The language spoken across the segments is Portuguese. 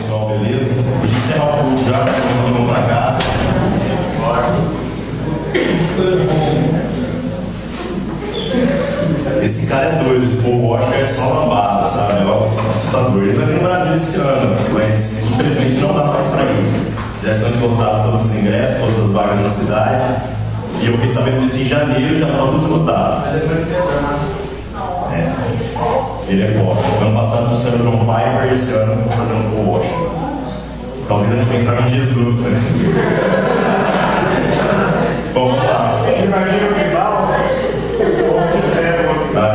pessoal, beleza? Hoje encerrar o culto já, todo mundo pra casa. Esse cara é doido, esse Paul Washer é só lambada, sabe? É algo assim assustador. Ele vai vir no Brasil esse ano, mas infelizmente não dá mais pra ir. Já estão esgotados todos os ingressos, todas as vagas na cidade. E eu fiquei sabendo disso em janeiro, já estava tudo esgotado. É. Ele é pop. Ano passado trouxeram o John Piper e esse ano fazendo o Paul Washer. Talvez a gente venha entrar com Jesus, né? Bom, vamos lá.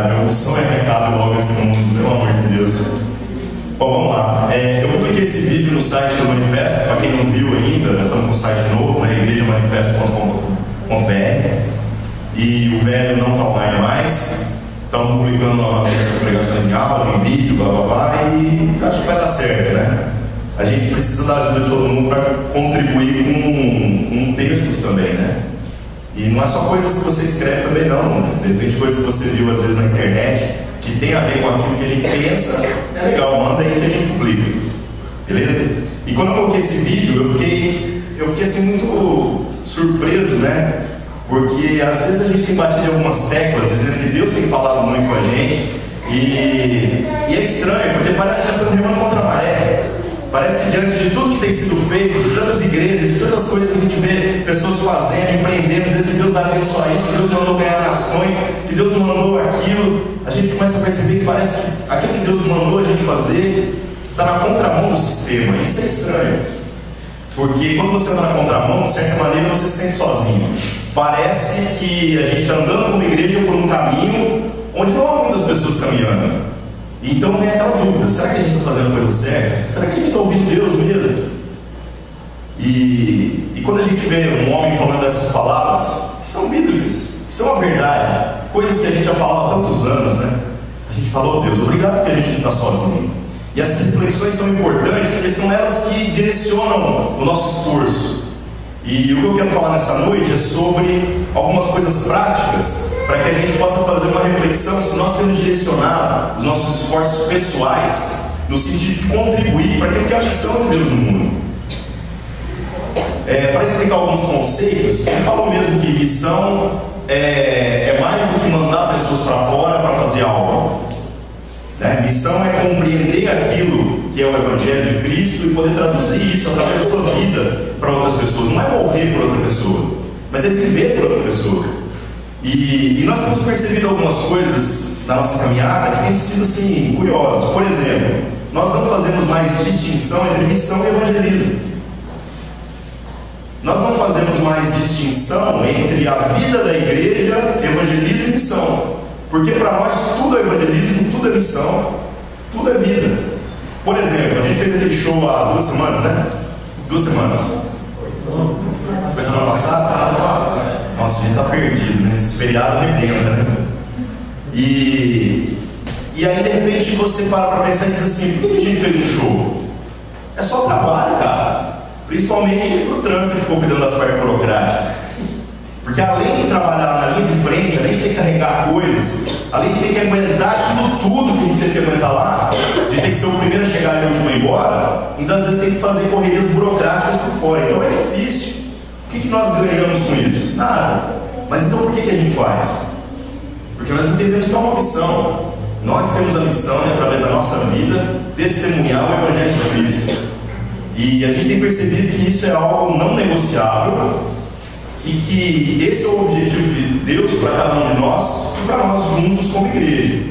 Meu sonho é que acabe logo esse mundo, pelo amor de Deus. Bom, vamos lá. Eu publiquei esse vídeo no site do Manifesto. Para quem não viu ainda, nós estamos com um site novo, né? igrejamanifesto.com.br. E o velho não está online mais. Estamos publicando novamente as pregações em áudio, em vídeo, blá blá blá. E acho que vai dar certo, né? A gente precisa da ajuda de todo mundo para contribuir com textos também, né? E não é só coisas que você escreve também não, de repente coisas que você viu às vezes na internet, que tem a ver com aquilo que a gente pensa, é legal, manda aí que a gente publica, beleza? E quando eu coloquei esse vídeo, eu fiquei assim muito surpreso, né? Porque às vezes a gente tem batido em algumas teclas, dizendo que Deus tem falado muito com a gente, e é estranho, porque parece que nós estamos remando contra a maré. Parece que diante de tudo que tem sido feito, de tantas igrejas, de tantas coisas que a gente vê pessoas fazendo, empreendendo, dizendo que Deus vai abençoar isso, que Deus nos mandou ganhar nações, que Deus nos mandou aquilo, a gente começa a perceber que parece que aquilo que Deus mandou a gente fazer está na contramão do sistema. Isso é estranho, porque quando você anda na contramão, de certa maneira você se sente sozinho. Parece que a gente está andando como igreja por um caminho onde não há muitas pessoas caminhando. Então vem aquela dúvida: será que a gente está fazendo a coisa certa? Será que a gente está ouvindo Deus mesmo? E quando a gente vê um homem falando essas palavras, que são bíblicas, que são a verdade, coisas que a gente já falava há tantos anos, né? A gente fala: oh Deus, obrigado porque a gente não está sozinho. E essas reflexões são importantes porque são elas que direcionam o nosso esforço. E o que eu quero falar nessa noite é sobre algumas coisas práticas para que a gente possa fazer uma reflexão se nós temos direcionado os nossos esforços pessoais no sentido de contribuir para aquilo que é a missão de Deus no mundo. Para explicar alguns conceitos, ele falou mesmo que missão é mais do que mandar pessoas para fora para fazer algo. Né? Missão é compreender aquilo que é o Evangelho de Cristo e poder traduzir isso através da sua vida para outras pessoas. Não é morrer por outra pessoa, mas é viver por outra pessoa. E nós temos percebido algumas coisas na nossa caminhada que têm sido assim, curiosas. Por exemplo, nós não fazemos mais distinção entre missão e evangelismo. Nós não fazemos mais distinção entre a vida da igreja, evangelismo e missão. Porque para nós tudo é evangelismo, tudo é missão, tudo é vida. Por exemplo, a gente fez aquele show há 2 semanas, né? 2 semanas. Foi semana passada? Nossa, a gente está perdido, né? Esses feriados arrebenta, né? E aí de repente você para pensar e diz assim: por que a gente fez um show? É só trabalho, cara. Principalmente para o trânsito que ficou cuidando das partes burocráticas. Porque além de trabalhar na linha de frente, além de ter que carregar coisas, além de ter que aguentar aquilo tudo que a gente teve que aguentar lá, de ter que ser o primeiro a chegar e o último a ir embora, muitas vezes tem que fazer correrias burocráticas por fora. Então é difícil. O que nós ganhamos com isso? Nada. Mas então por que a gente faz? Porque nós entendemos que é uma missão. Nós temos a missão de, através da nossa vida, testemunhar o Evangelho de Cristo. E a gente tem percebido que isso é algo não negociável, e que esse é o objetivo de Deus para cada um de nós e para nós juntos como igreja.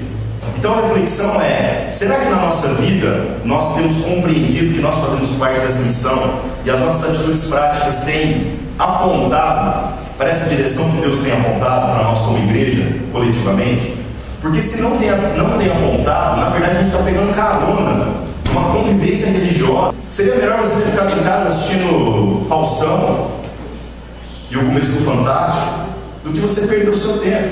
Então a reflexão é: será que na nossa vida nós temos compreendido que nós fazemos parte dessa missão e as nossas atitudes práticas têm apontado para essa direção que Deus tem apontado para nós como igreja, coletivamente? Porque se não tem apontado, na verdade a gente está pegando carona, uma convivência religiosa. Seria melhor você ter ficado em casa assistindo Faustão e o começo do Fantástico, do que você perder o seu tempo.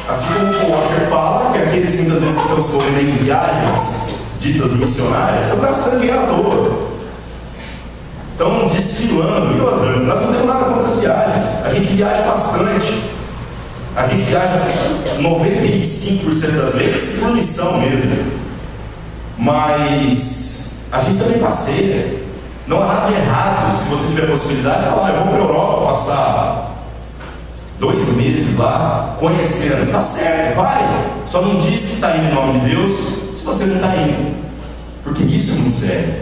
Assim como o Washer fala, que aqueles que muitas vezes estão se envolvendo em viagens ditas missionárias estão gastando dinheiro à toa, estão desfilando. E outra, nós não temos nada contra as viagens, a gente viaja bastante, a gente viaja 95% das vezes por missão mesmo, mas A gente também passeia. Não há nada de errado se você tiver a possibilidade de falar, eu vou para a Europa passar 2 meses lá, conhecendo. Tá certo, vai. Só não diz que está indo em nome de Deus se você não está indo. Porque isso é muito sério.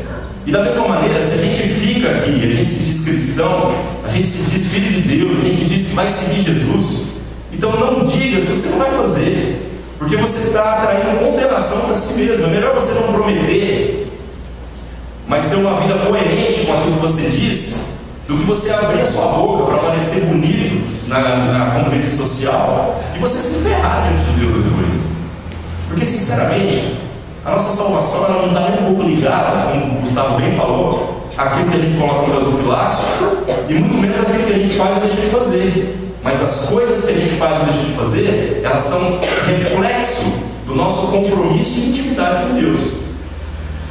E da mesma maneira, se a gente fica aqui, a gente se diz cristão, a gente se diz filho de Deus, a gente diz que vai seguir Jesus, então não diga se você não vai fazer. Porque você está atraindo condenação para si mesmo. É melhor você não prometer, mas ter uma vida coerente com aquilo que você diz, do que você abrir a sua boca para parecer bonito na convivência social e você se ferrar diante de Deus depois. Porque, sinceramente, a nossa salvação ela não está nem um pouco ligada, como o Gustavo bem falou, àquilo que a gente coloca no gasofilácio, e muito menos àquilo que a gente faz ou deixa de fazer. Mas as coisas que a gente faz ou deixa de fazer, elas são reflexo do nosso compromisso e intimidade com Deus.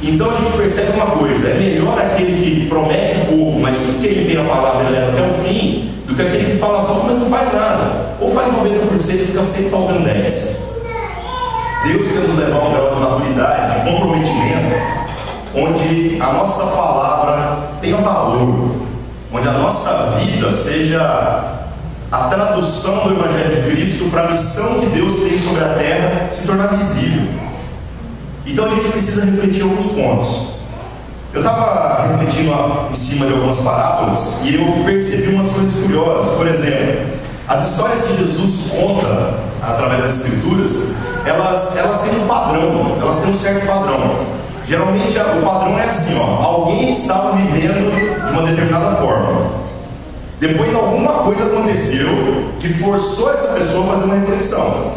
Então a gente percebe uma coisa: é melhor aquele que promete pouco, mas tudo que ele tem a palavra ele leva até o fim, do que aquele que fala tudo, mas não faz nada, ou faz 90% e fica sempre faltando 10%. Deus quer nos levar a um grau de maturidade, de comprometimento, onde a nossa palavra tenha valor, onde a nossa vida seja a tradução do Evangelho de Cristo para a missão que Deus tem sobre a terra se tornar visível. Então a gente precisa refletir alguns pontos. Eu estava refletindo em cima de algumas parábolas e eu percebi umas coisas curiosas. Por exemplo, as histórias que Jesus conta através das Escrituras, elas têm um padrão, elas têm um certo padrão. Geralmente o padrão é assim, alguém estava vivendo de uma determinada forma. Depois alguma coisa aconteceu que forçou essa pessoa a fazer uma reflexão.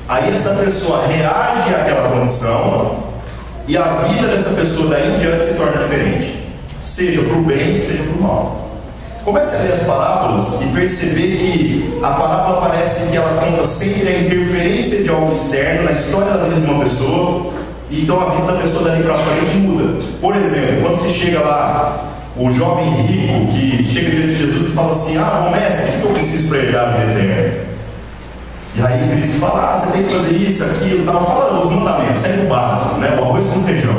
Aí essa pessoa reage àquela condição e a vida dessa pessoa daí em diante se torna diferente, seja para o bem, seja para o mal. Comece a ler as parábolas e perceber que a parábola parece que ela conta sempre a interferência de algo externo na história da vida de uma pessoa, e então a vida da pessoa dali para frente muda. Por exemplo, quando você chega lá, o jovem rico que chega diante de Jesus e fala assim: bom mestre, o que eu preciso para herdar a vida eterna? E aí Cristo fala: você tem que fazer isso, aquilo, fala os mandamentos, segue o básico, né? O arroz com feijão,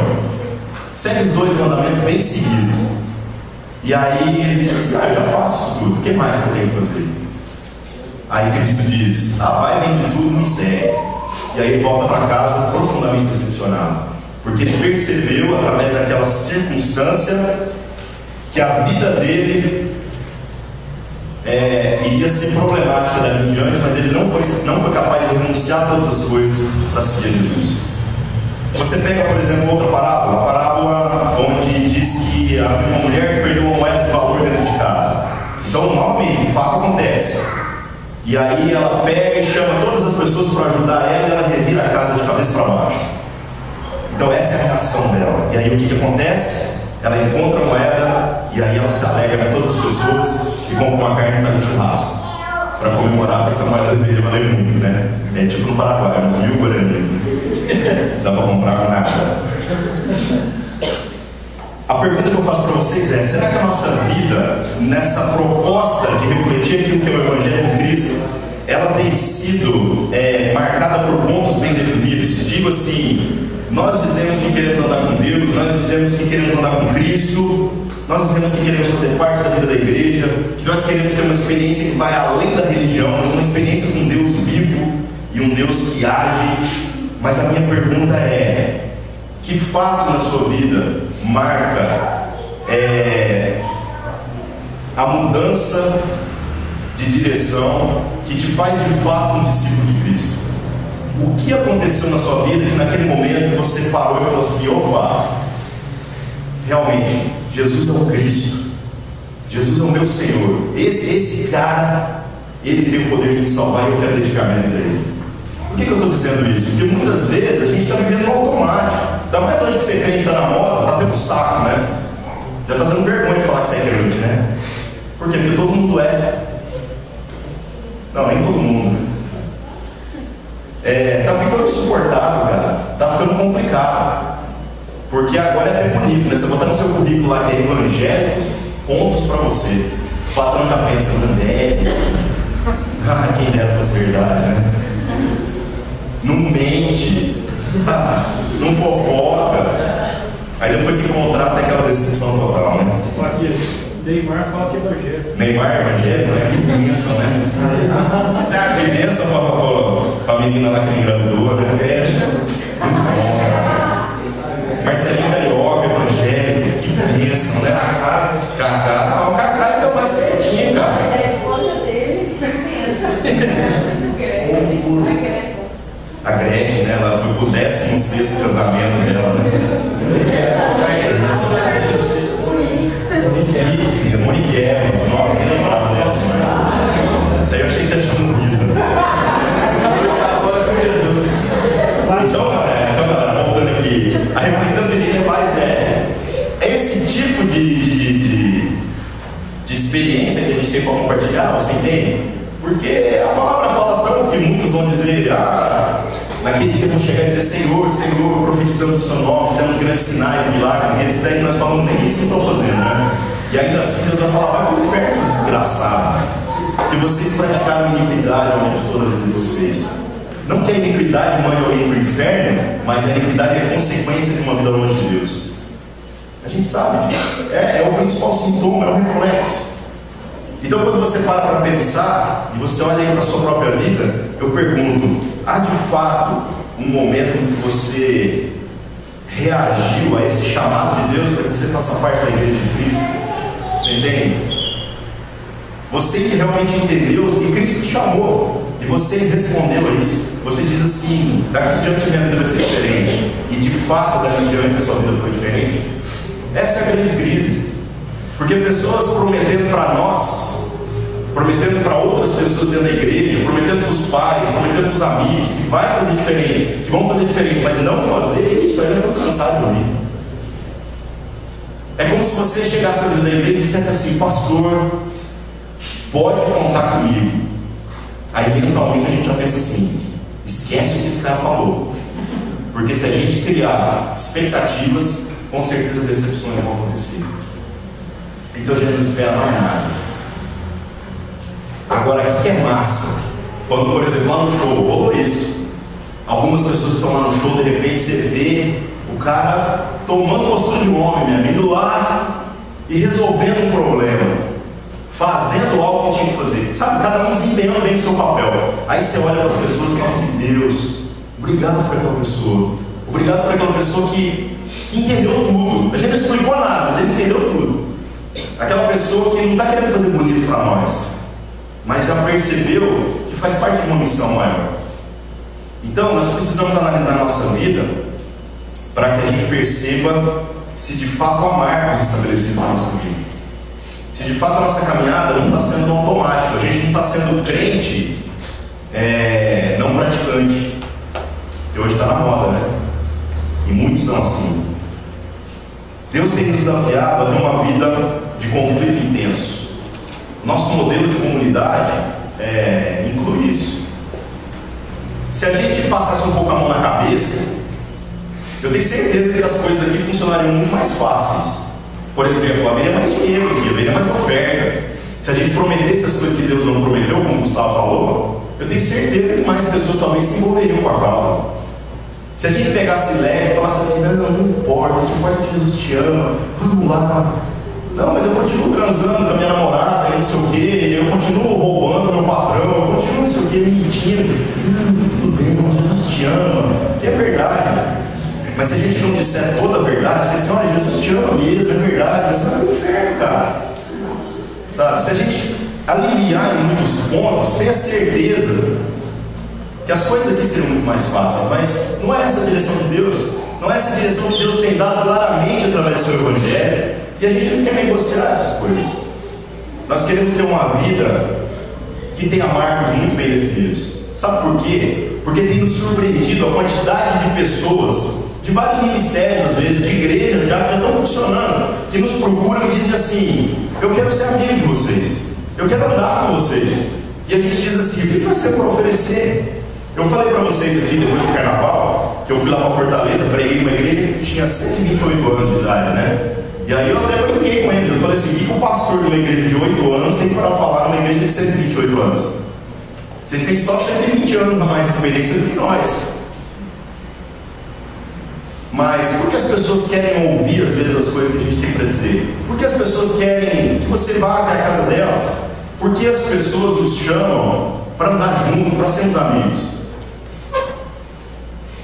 segue os 2 mandamentos bem seguidos. E aí ele diz assim: eu já faço isso tudo, o que mais que eu tenho que fazer? Aí Cristo diz: vai, vende tudo e me segue. E aí ele volta para casa profundamente decepcionado, porque ele percebeu através daquela circunstância que a vida dele iria ser problemática dali em diante, mas ele não foi capaz de renunciar a todas as coisas para seguir Jesus. Você pega, por exemplo, outra parábola, a parábola onde diz que havia uma mulher que perdeu uma moeda de valor dentro de casa. Então, normalmente, o fato acontece. E aí ela pega e chama todas as pessoas para ajudar ela, e ela revira a casa de cabeça para baixo. Então essa é a reação dela. E aí o que acontece? Ela encontra a moeda e aí ela se alegra com todas as pessoas e compra uma carne e faz um churrasco para comemorar, porque essa moeda deveria valer muito, né? É tipo no Paraguai, uns 1000 guaranis, né? Dá para comprar nada. A pergunta que eu faço para vocês é: será que a nossa vida, nessa proposta de refletir aquilo que é o Evangelho de Cristo, ela tem sido marcada por pontos bem definidos? Digo assim: nós dizemos que queremos andar com Deus, nós dizemos que queremos andar com Cristo, nós dizemos que queremos fazer parte da vida da igreja, que nós queremos ter uma experiência que vai além da religião, mas uma experiência com Deus vivo e um Deus que age. Mas a minha pergunta é: que fato na sua vida marca a mudança de direção que te faz de fato um discípulo de Cristo? O que aconteceu na sua vida que naquele momento você parou e falou assim: opa, realmente, Jesus é o Cristo, Jesus é o meu Senhor, esse cara, ele tem o poder de me salvar e eu quero dedicar minha vida a ele. Por que eu estou dizendo isso? Porque muitas vezes a gente está vivendo no automático. Ainda mais hoje que ser crente está na moda, está pelo saco, né? Já está dando vergonha de falar que você é crente, né? Por quê? Porque todo mundo é. Não, nem todo mundo. Tá ficando insuportável, cara. Tá ficando complicado. Porque agora é até bonito, né? Você botar no seu currículo lá que é evangélico, pontos para você. O patrão já pensa: quem dera fosse verdade, né? Não mente, não fofoca. Aí depois que contrata, é aquela decepção total, né? Aqui, Neymar fala que é evangélico. Neymar evangélico, né? Que bênção, né? Que bênção pra menina lá que engravidou, né? Muito bom. Marcelinho Carioca, evangélico, que bênção, né? Cacá, o Cacá ainda mais certinho, cara. Mas a esposa dele pensa. A Gretchen, né? Ela foi pro 16º casamento dela, né? E Monique Evans, não, nem lembrava dessa, mas isso aí eu achei que já tinha morrido. Então, galera, voltando aqui, a reflexão que a gente faz é esse tipo de experiência que a gente tem para compartilhar, você entende? Porque a palavra fala tanto que muitos vão dizer, naquele dia vão chegar e dizer, Senhor, Senhor, profetizamos o seu nome, fizemos grandes sinais e milagres, e esses daí que nós falamos, nem isso não estão fazendo, né? E ainda assim Deus vai falar, vai para o inferno, seus desgraçados, que vocês praticaram iniquidade ao longo de toda a vida de vocês. Não que a iniquidade mande alguém para o inferno, mas a iniquidade é consequência de uma vida longe de Deus. A gente sabe disso. É o principal sintoma, é o reflexo. Então, quando você para pensar e você olha aí para a sua própria vida, eu pergunto: há de fato um momento em que você reagiu a esse chamado de Deus para que você faça parte da igreja de Cristo? Você entende? Você que realmente entendeu que Cristo te chamou e você respondeu a isso. Você diz assim: daqui diante a minha vida vai ser diferente. E de fato, daqui diante a sua vida foi diferente. Essa é a grande crise. Porque pessoas prometendo para nós, prometendo para outras pessoas dentro da igreja, prometendo para os pais, prometendo para os amigos, que vai fazer diferente, que vão fazer diferente, mas não fazer, isso aí nós estamos cansados de ouvir. É como se você chegasse dentro da igreja e dissesse assim: pastor, pode contar comigo. Aí mentalmente a gente já pensa assim: esquece o que esse cara falou. Porque se a gente criar expectativas, com certeza decepções vão acontecer. Então a gente não espera mais nada. Agora, o que é massa? Quando, por exemplo, lá no show, rolou isso. Algumas pessoas que estão lá no show, de repente você vê o cara tomando postura de homem, indo lá e resolvendo um problema, fazendo algo que tinha que fazer. Sabe, cada um desempenhando bem o seu papel. Aí você olha para as pessoas e fala assim: Deus, obrigado por aquela pessoa. Obrigado por aquela pessoa que entendeu tudo. A gente não explicou nada, mas ele entendeu tudo. Aquela pessoa que não está querendo fazer bonito para nós, mas já percebeu que faz parte de uma missão maior. Então nós precisamos analisar a nossa vida para que a gente perceba se de fato há marcos estabelecidos na nossa vida, se de fato a nossa caminhada não está sendo automática, a gente não está sendo crente não praticante, que hoje está na moda, né? E muitos são assim. Deus tem nos desafiado a ter uma vida de conflito intenso. Nosso modelo de comunidade inclui isso. Se a gente passasse um pouco a mão na cabeça, eu tenho certeza que as coisas aqui funcionariam muito mais fáceis. Por exemplo, haveria mais dinheiro aqui, haveria mais oferta. Se a gente prometesse as coisas que Deus não prometeu, como o Gustavo falou, eu tenho certeza que mais pessoas talvez se envolveriam com a causa. Se a gente pegasse leve e falasse assim: não importa, o que importa é que Jesus te ama, vamos lá. Não, mas eu continuo transando com a minha namorada, não sei o quê, eu continuo roubando meu patrão, eu continuo não sei o quê, mentindo. Tudo bem, Jesus te ama, que é verdade. Mas se a gente não disser toda a verdade, que assim: olha, Jesus te ama mesmo, é verdade, mas você vai pro inferno, cara. Sabe? Se a gente aliviar em muitos pontos, tenha certeza que as coisas aqui seriam muito mais fáceis, mas não é essa a direção de Deus. Não é essa a direção que Deus tem dado claramente através do seu Evangelho. E a gente não quer negociar essas coisas. Nós queremos ter uma vida que tenha marcos muito bem definidos. Sabe por quê? Porque tem nos surpreendido a quantidade de pessoas, de vários ministérios às vezes, de igrejas já estão funcionando, que nos procuram e dizem assim: eu quero ser amigo de vocês, eu quero andar com vocês. E a gente diz assim: o que nós temos para oferecer? Eu falei para vocês aqui, depois do carnaval, que eu fui lá para Fortaleza, preguei numa igreja que tinha 128 anos de idade, né? E aí eu até brinquei com eles, eu falei assim: o que o pastor de uma igreja de 8 anos tem para falar numa igreja de 128 anos? Vocês têm só 120 anos a mais de experiência do que nós. Mas por que as pessoas querem ouvir, às vezes, as coisas que a gente tem para dizer? Por que as pessoas querem que você vá até a casa delas? Por que as pessoas nos chamam para andar juntos, para sermos amigos?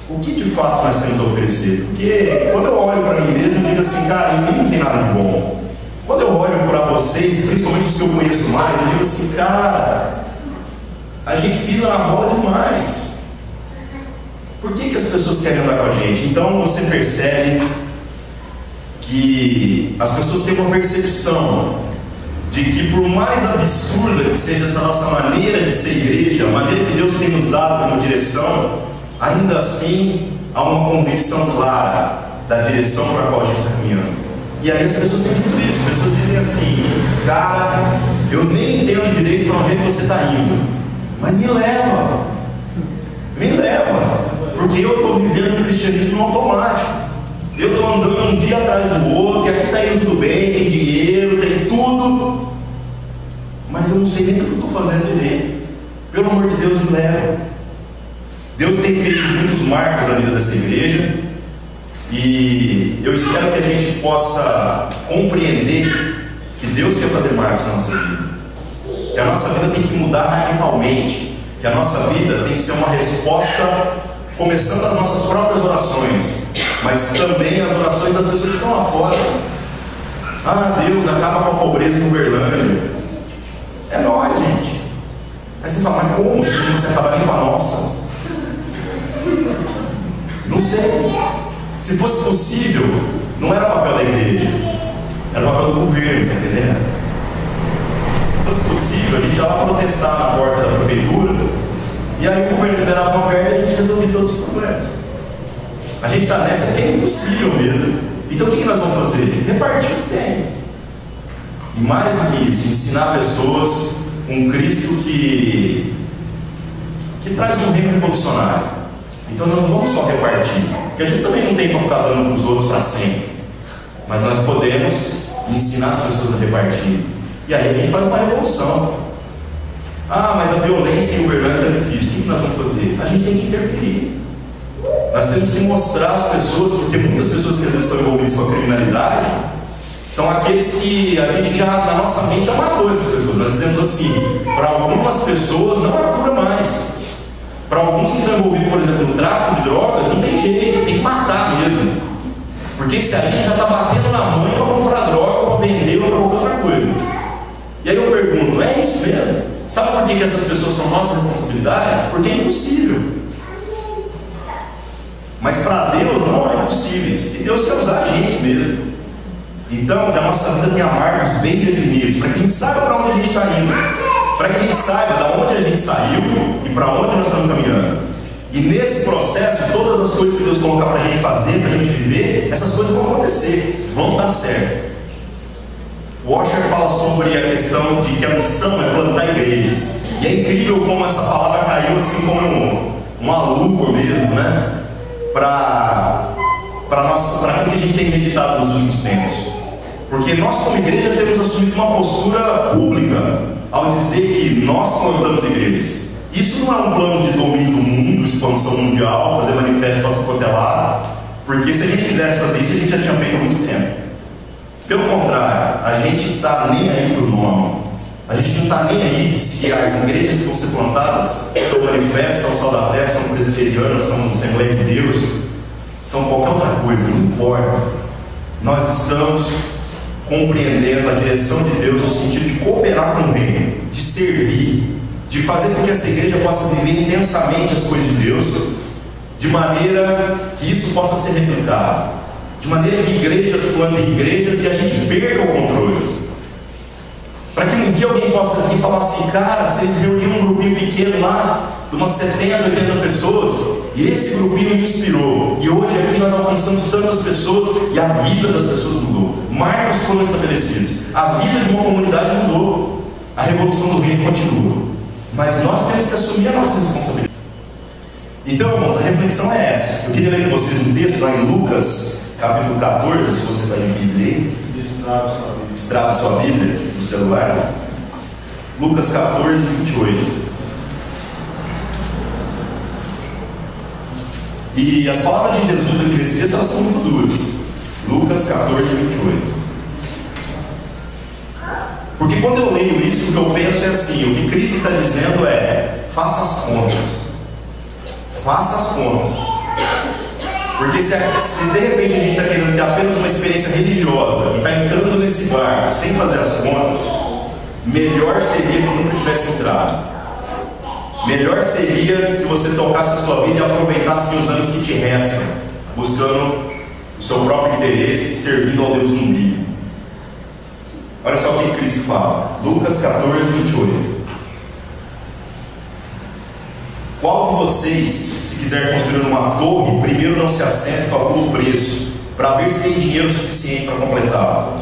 O que de fato nós temos a oferecer? Porque quando eu olho para mim mesmo, eu digo assim, cara, em mim não tem nada de bom. Quando eu olho para vocês, principalmente os que eu conheço mais, eu digo assim, cara, a gente pisa na bola demais. Por que as pessoas querem andar com a gente? Então você percebe que as pessoas têm uma percepção de que, por mais absurda que seja essa nossa maneira de ser igreja, a maneira que Deus tem nos dado como direção, ainda assim há uma convicção clara da direção para a qual a gente está caminhando. E aí as pessoas têm dito isso, as pessoas dizem assim, cara, eu nem entendo direito para onde é que você está indo, mas me leva, porque eu estou vivendo um cristianismo no automático, eu estou andando um dia atrás do outro, e aqui está indo tudo bem, tem dinheiro, tem tudo, mas eu não sei nem o que eu estou fazendo direito. Pelo amor de Deus, me leva. Deus tem feito muitos marcos na vida dessa igreja, e eu espero que a gente possa compreender que Deus quer fazer marcos na nossa vida, que a nossa vida tem que mudar radicalmente, que a nossa vida tem que ser uma resposta, começando as nossas próprias orações, mas também as orações das pessoas que estão lá fora. Ah, Deus, acaba com a pobreza em Uberlândia. É nós, gente. Aí você fala, mas como? Você acaba nem com a nossa? Não sei. Se fosse possível, não era o papel da igreja, era o papel do governo, tá entendendo? Se fosse possível, a gente ia lá protestar na porta da prefeitura, e aí o governo liberava uma verba e a gente resolvia todos os problemas. A gente está nessa que é impossível mesmo. Então o que nós vamos fazer? Repartir o que tem. E mais do que isso, ensinar pessoas um Cristo que traz um reino revolucionário. Então nós não vamos só repartir, porque a gente também não tem para ficar dando para os outros para sempre, mas nós podemos ensinar as pessoas a repartir, e aí a gente faz uma revolução. Ah, mas a violência em Uberlândia é difícil. O que nós vamos fazer? A gente tem que interferir. Nós temos que mostrar às pessoas, porque muitas pessoas que às vezes estão envolvidas com a criminalidade são aqueles que a gente já, na nossa mente, já matou essas pessoas. Nós dizemos assim, para algumas pessoas não há cura mais. Para alguns que estão envolvidos, por exemplo, no tráfico de drogas, não tem jeito, tem que matar mesmo. Porque esse aí já está batendo na mãe para comprar droga, para vender ou para qualquer outra coisa. E aí eu pergunto, é isso mesmo? Sabe por que essas pessoas são nossa responsabilidade? Porque é impossível. Mas para Deus não é possível. E Deus quer usar a gente mesmo. Então, que a nossa vida tenha marcos bem definidos, para que a gente saiba para onde a gente está indo. Para que a gente saiba de onde a gente saiu e para onde nós estamos caminhando. E nesse processo, todas as coisas que Deus colocar para a gente fazer, para a gente viver, essas coisas vão acontecer, vão dar certo. O Washer fala sobre a questão de que a missão é plantar igrejas. E é incrível como essa palavra caiu assim como uma luva mesmo, né? Para aquilo que a gente tem meditado nos últimos tempos. Porque nós, como igreja, temos assumido uma postura pública ao dizer que nós plantamos igrejas. Isso não é um plano de domínio do mundo, expansão mundial, fazer manifesto para tudo quanto é lado, porque se a gente quisesse fazer isso, a gente já tinha feito há muito tempo. Pelo contrário, a gente está nem aí para o nome. A gente não está nem aí se as igrejas que vão ser plantadas são manifestas, são sal da terra, são presbiterianas, são Assembleia de Deus, são qualquer outra coisa, não importa. Nós estamos compreendendo a direção de Deus no sentido de cooperar com o reino, de servir, de fazer com que essa igreja possa viver intensamente as coisas de Deus, de maneira que isso possa ser replicado, de maneira que igrejas plantem igrejas e a gente perca o controle, para que um dia alguém possa vir e falar assim, cara, vocês reuniram um grupinho pequeno lá, de umas 70, 80 pessoas, e esse grupinho me inspirou, e hoje aqui nós alcançamos tantas pessoas, e a vida das pessoas mudou, marcos foram estabelecidos, a vida de uma comunidade mudou, a revolução do reino continua, mas nós temos que assumir a nossa responsabilidade. Então, irmãos, a reflexão é essa. Eu queria ler com vocês um texto lá em Lucas, capítulo 14, se você está em Bíblia, destrava sua Bíblia aqui no celular. Lucas 14, 28. E as palavras de Jesus aqui nesse texto, elas são muito duras. Lucas 14, 28. Porque quando eu leio isso, o que eu penso é assim: o que Cristo está dizendo é: faça as contas. Faça as contas. Porque se de repente a gente está querendo ter apenas uma experiência religiosa e está entrando nesse barco sem fazer as contas, melhor seria que nunca tivesse entrado. Melhor seria que você tocasse a sua vida e aproveitasse os anos que te restam, buscando o seu próprio interesse, servindo ao Deus no umbigo. Olha só o que Cristo fala. Lucas 14, 28. Qual de vocês, se quiser construir uma torre, primeiro não se assenta e calcula o preço, para ver se tem dinheiro suficiente para completá-la?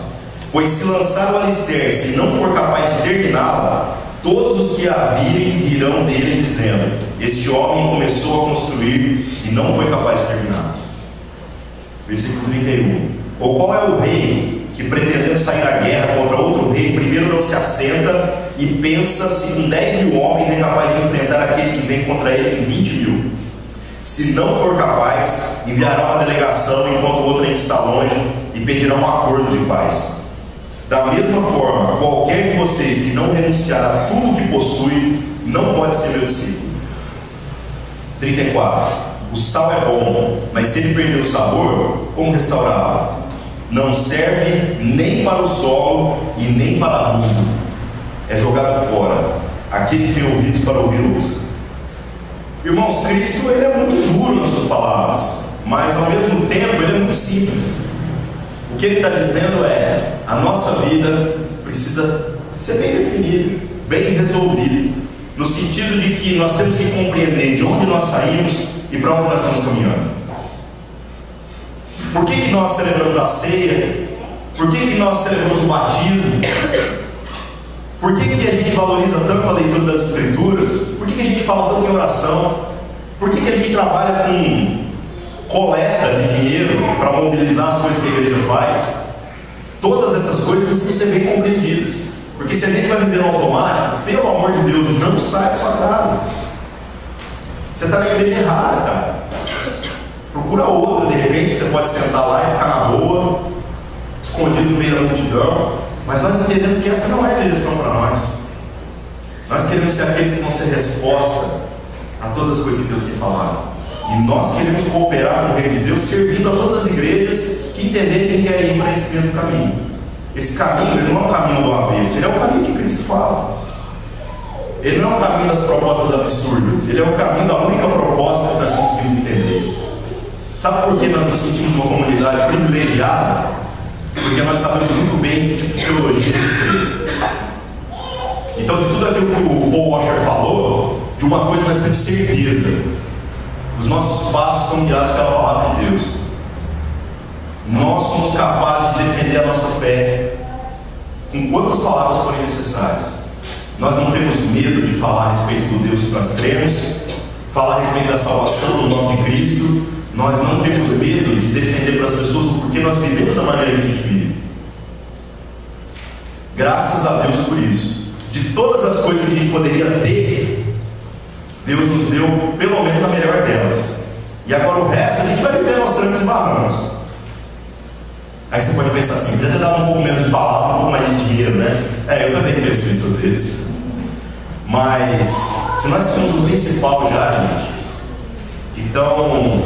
Pois se lançar o alicerce e não for capaz de terminá-la, todos os que a virem rirão dele, dizendo: este homem começou a construir e não foi capaz de terminar. Versículo 31. Ou qual é o rei que, pretendendo sair à guerra contra outro rei, primeiro não se assenta e pensa se com 10 mil homens é capaz de enfrentar aquele que vem contra ele com 20 mil? Se não for capaz, enviará uma delegação enquanto o outro ainda está longe e pedirá um acordo de paz. Da mesma forma, qualquer de vocês que não renunciar a tudo que possui, não pode ser meu discípulo. 34. O sal é bom, mas se ele perder o sabor, como restaurá-lo? Não serve nem para o solo e nem para adubo. É jogado fora. Aquele que tem ouvidos para ouvir, ouça. Irmãos, Cristo ele é muito duro nas suas palavras, mas ao mesmo tempo ele é muito simples. O que ele está dizendo é: a nossa vida precisa ser bem definida, bem resolvida, no sentido de que nós temos que compreender de onde nós saímos e para onde nós estamos caminhando. Por que nós celebramos a ceia? Por que nós celebramos o batismo? Por que a gente valoriza tanto a leitura das Escrituras? Por que a gente fala tanto em oração? Por que a gente trabalha com coleta de dinheiro para mobilizar as coisas que a igreja faz? Todas essas coisas precisam ser bem compreendidas. Porque se a gente vai viver no automático, pelo amor de Deus, não sai da sua casa. Você está na igreja errada, cara. Procura outra, de repente você pode sentar lá e ficar na boa, escondido no meio da multidão. Mas nós entendemos que essa não é a direção para nós. Nós queremos ser aqueles que vão ser resposta a todas as coisas que Deus tem falado. E nós queremos cooperar com o reino de Deus, servindo a todas as igrejas que entenderem que querem ir para esse mesmo caminho. Esse caminho, ele não é um caminho do avesso, ele é o caminho que Cristo fala. Ele não é o caminho das propostas absurdas, ele é o caminho da única proposta que nós conseguimos entender. Sabe por que nós nos sentimos uma comunidade privilegiada? Porque nós sabemos muito bem que tipo de teologia a gente crê. Então, de tudo aquilo que o Paul Washer falou, de uma coisa nós temos certeza: os nossos passos são guiados pela palavra de Deus. Nós somos capazes de defender a nossa fé com quantas palavras forem necessárias. Nós não temos medo de falar a respeito do Deus que nós cremos, falar a respeito da salvação no nome de Cristo. Nós não temos medo de defender para as pessoas porque nós vivemos da maneira que a gente vive. Graças a Deus por isso. De todas as coisas que a gente poderia ter, Deus nos deu pelo menos a melhor delas. E agora o resto a gente vai viver aos trancos e barrancos. Aí você pode pensar assim: podia ter dado um pouco menos de palavra, um pouco mais de dinheiro, né? Eu também penso isso às vezes. Mas se nós temos o principal já, gente, então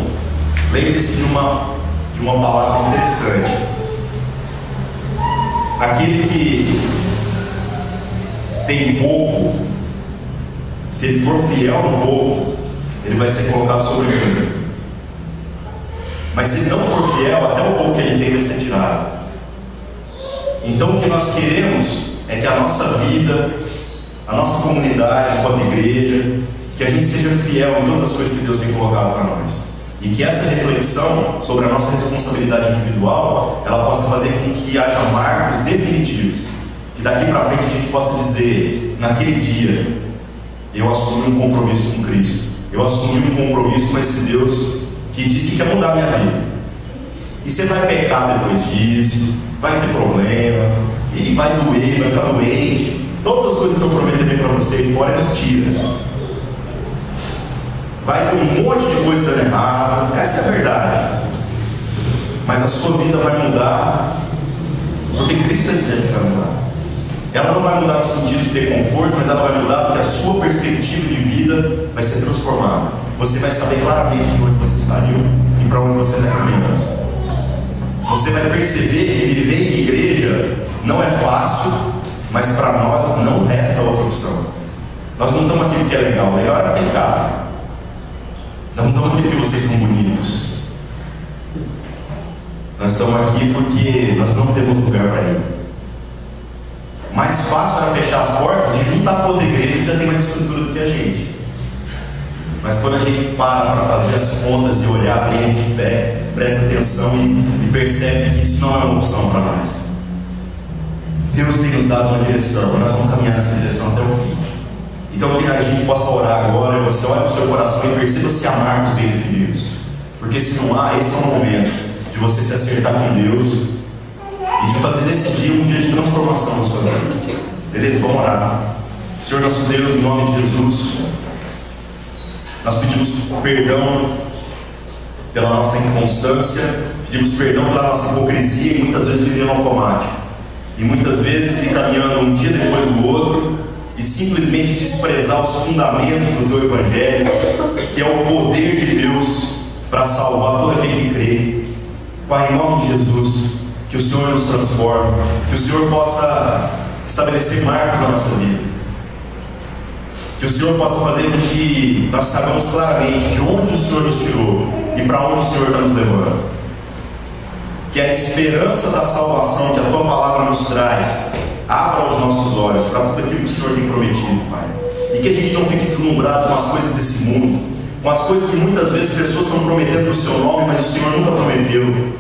lembre-se de uma palavra interessante. Aquele que tem pouco, se ele for fiel no pouco, ele vai ser colocado sobre muito. Mas se ele não for fiel, até o pouco que ele tem vai ser tirado. Então o que nós queremos é que a nossa vida, a nossa comunidade enquanto igreja, que a gente seja fiel em todas as coisas que Deus tem colocado para nós. E que essa reflexão sobre a nossa responsabilidade individual, ela possa fazer com que haja marcos definitivos. Que daqui para frente a gente possa dizer: naquele dia, eu assumi um compromisso com Cristo. Eu assumi um compromisso com esse Deus que diz que quer mudar a minha vida. E você vai pecar depois disso, vai ter problema, e vai doer, vai ficar doente. Todas as coisas que eu prometerei para você aí fora é mentira. Vai ter um monte de coisa dando errado. Essa é a verdade. mas a sua vida vai mudar, porque Cristo é sempre que vai mudar. Ela não vai mudar no sentido de ter conforto, mas ela vai mudar porque a sua perspectiva de vida vai ser transformada. Você vai saber claramente de onde você saiu e para onde você está caminhando. Você vai perceber que viver em igreja não é fácil, mas para nós não resta outra opção. Nós não estamos aqui porque é legal, o legal é ficar em casa. Nós não estamos aqui porque vocês são bonitos. Nós estamos aqui porque nós não temos outro lugar para ir. Mais fácil era fechar as portas e juntar com outra igreja que já tem mais estrutura do que a gente. Mas quando a gente para fazer as contas e olhar bem, a gente presta atenção e percebe que isso não é uma opção para nós. Deus tem nos dado uma direção, nós vamos caminhar nessa direção até o fim. Então que a gente possa orar agora, e você olha para o seu coração e perceba se há marcos bem definidos. Porque se não há, esse é o momento de você se acertar com Deus e de fazer desse dia um dia de transformação na sua vida. Beleza? Vamos orar. Senhor nosso Deus, em nome de Jesus, nós pedimos perdão pela nossa inconstância, pedimos perdão pela nossa hipocrisia e muitas vezes vivendo automático. E muitas vezes ir caminhando um dia depois do outro e simplesmente desprezar os fundamentos do teu Evangelho, que é o poder de Deus para salvar todo aquele que crê. Pai, em nome de Jesus, que o Senhor nos transforme, que o Senhor possa estabelecer marcos na nossa vida, que o Senhor possa fazer com que nós saibamos claramente de onde o Senhor nos tirou e para onde o Senhor está nos levando. Que a esperança da salvação que a Tua Palavra nos traz abra os nossos olhos para tudo aquilo que o Senhor tem prometido, Pai. E que a gente não fique deslumbrado com as coisas desse mundo, com as coisas que muitas vezes pessoas estão prometendo no Seu nome, mas o Senhor nunca prometeu.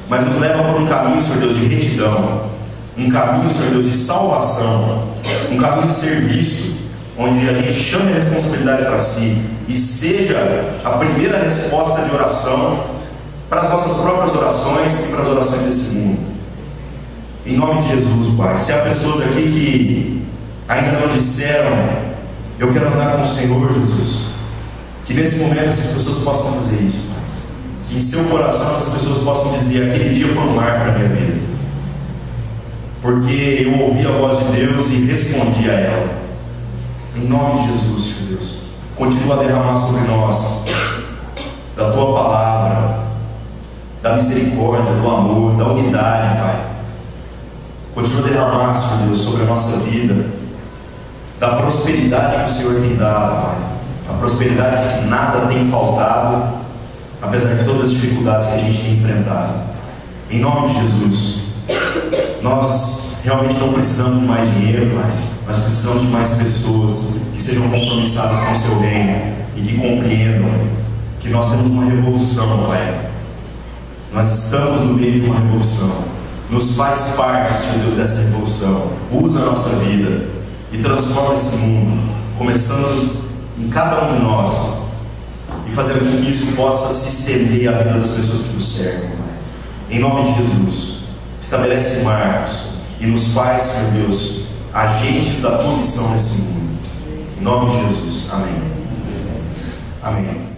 Mas nos leva por um caminho, Senhor Deus, de retidão, um caminho, Senhor Deus, de salvação, um caminho de serviço, onde a gente chame a responsabilidade para si e seja a primeira resposta de oração para as nossas próprias orações e para as orações desse mundo. Em nome de Jesus, Pai. Se há pessoas aqui que ainda não disseram, eu quero andar com o Senhor, Jesus, que nesse momento essas pessoas possam fazer isso, Pai. Que em seu coração essas pessoas possam dizer, aquele dia foi um marco na minha vida, porque eu ouvi a voz de Deus e respondi a ela. Em nome de Jesus, Senhor Deus, continua a derramar sobre nós da Tua Palavra, da misericórdia, do amor, da unidade, Pai. Continua a derramar, Senhor Deus, sobre a nossa vida, da prosperidade que o Senhor tem dado, Pai. A prosperidade que nada tem faltado, apesar de todas as dificuldades que a gente tem enfrentado. Em nome de Jesus, nós realmente não precisamos de mais dinheiro, Pai. Nós precisamos de mais pessoas que sejam compromissadas com o Seu reino e que compreendam que nós temos uma revolução, Pai. Nós estamos no meio de uma revolução. Nos faz parte, Senhor Deus, dessa revolução. Usa a nossa vida e transforma esse mundo, começando em cada um de nós e fazendo com que isso possa se estender à vida das pessoas que nos cercam, Pai. Em nome de Jesus, estabelece marcos e nos faz, Senhor Deus, agentes da Tua missão nesse mundo. Em nome de Jesus. Amém. Amém.